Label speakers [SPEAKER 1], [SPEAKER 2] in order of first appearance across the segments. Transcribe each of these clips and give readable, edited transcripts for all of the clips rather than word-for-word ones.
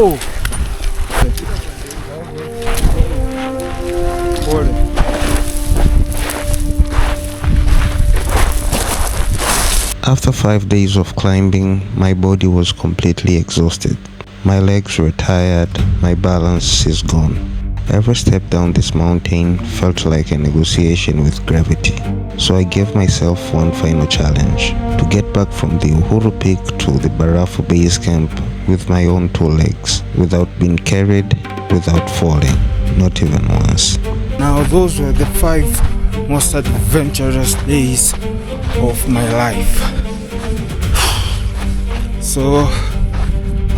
[SPEAKER 1] Oh!
[SPEAKER 2] After 5 days of climbing, my body was completely exhausted. My legs were tired, my balance is gone. Every step down this mountain felt like a negotiation with gravity. So I gave myself one final challenge, to get back from the Uhuru Peak to the Barafu Base Camp with my own 2 legs, without being carried, without falling, not even once.
[SPEAKER 1] Now those were the 5 most adventurous days of my life. So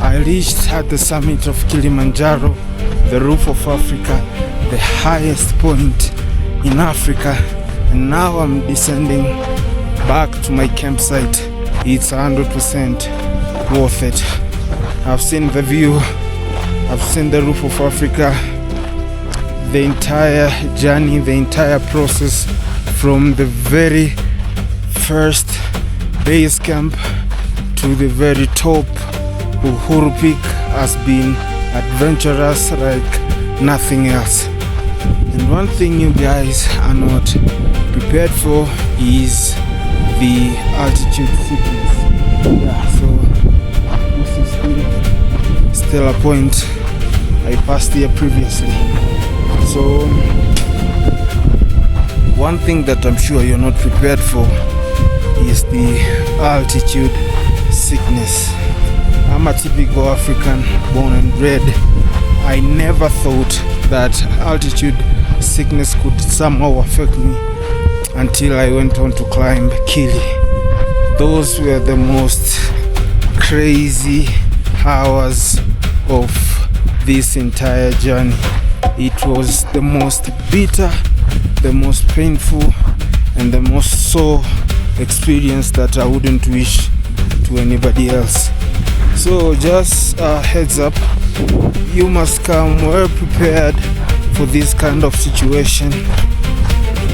[SPEAKER 1] I reached at the summit of Kilimanjaro, the roof of Africa, the highest point in Africa, and now I'm descending back to my campsite. It's 100% worth it. I've seen the view, I've seen the roof of Africa, the entire journey, the entire process from the very first base camp to the very top. Uhuru Peak has been adventurous like nothing else. And one thing you guys are not prepared for is the altitude sickness. Yeah, so this is still a point I passed here previously. So one thing that I'm sure you're not prepared for is the altitude sickness. I'm a typical African, born and bred. I never thought that altitude sickness could somehow affect me until I went on to climb Kili. Those were the most crazy hours of this entire journey. It was the most bitter, the most painful, and the most sore experience that I wouldn't wish to anybody else. So just a heads up, you must come well prepared for this kind of situation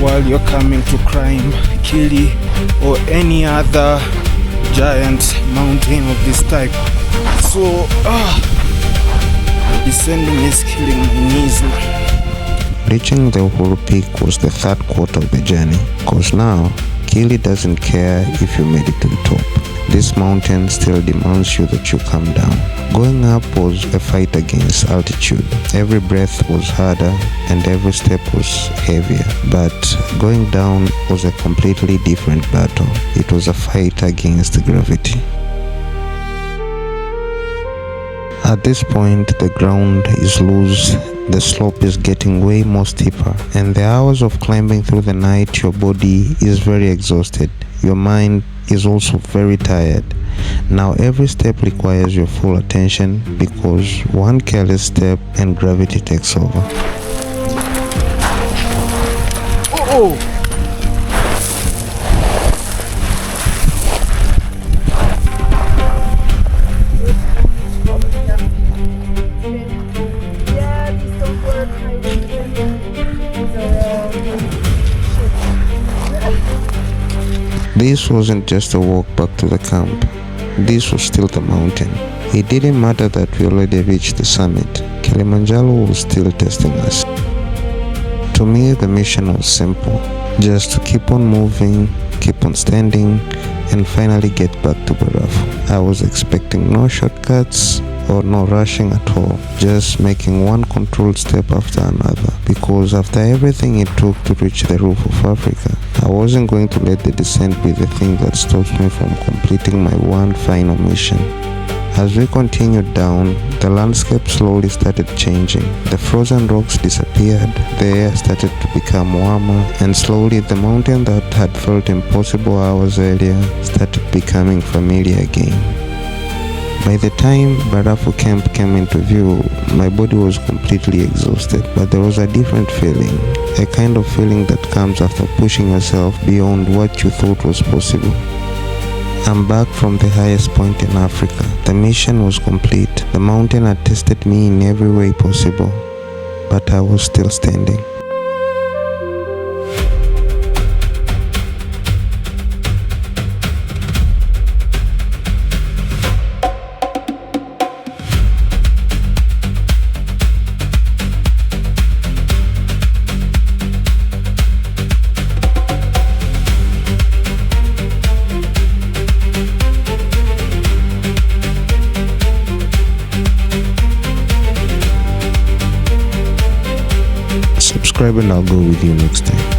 [SPEAKER 1] while you're coming to climb Kili or any other giant mountain of this type. So descending is killing my knees now.
[SPEAKER 2] Reaching the Uhuru Peak was the 3rd quarter of the journey, cause now Kili doesn't care if you made it to the top. This mountain still demands you that you come down. Going up was a fight against altitude. Every breath was harder and every step was heavier. But going down was a completely different battle. It was a fight against gravity. At this point, the ground is loose, the slope is getting way more steeper, and the hours of climbing through the night, your body is very exhausted. Your mind is also very tired. Now every step requires your full attention because one careless step and gravity takes over.
[SPEAKER 1] Oh!
[SPEAKER 2] This wasn't just a walk back to the camp. This was still the mountain. It didn't matter that we already reached the summit. Kilimanjaro was still testing us. To me, the mission was simple. Just to keep on moving, keep on standing, and finally get back to Barafu. I was expecting no shortcuts or no rushing at all, just making one controlled step after another, because after everything it took to reach the roof of Africa, I wasn't going to let the descent be the thing that stops me from completing my one final mission. As we continued down, the landscape slowly started changing. The frozen rocks disappeared, the air started to become warmer, and slowly the mountain that had felt impossible hours earlier started becoming familiar again. By the time Barafu Camp came into view, my body was completely exhausted, but there was a different feeling, a kind of feeling that comes after pushing yourself beyond what you thought was possible. I'm back from the highest point in Africa. The mission was complete. The mountain had tested me in every way possible, but I was still standing. subscribe and I'll go with you next time.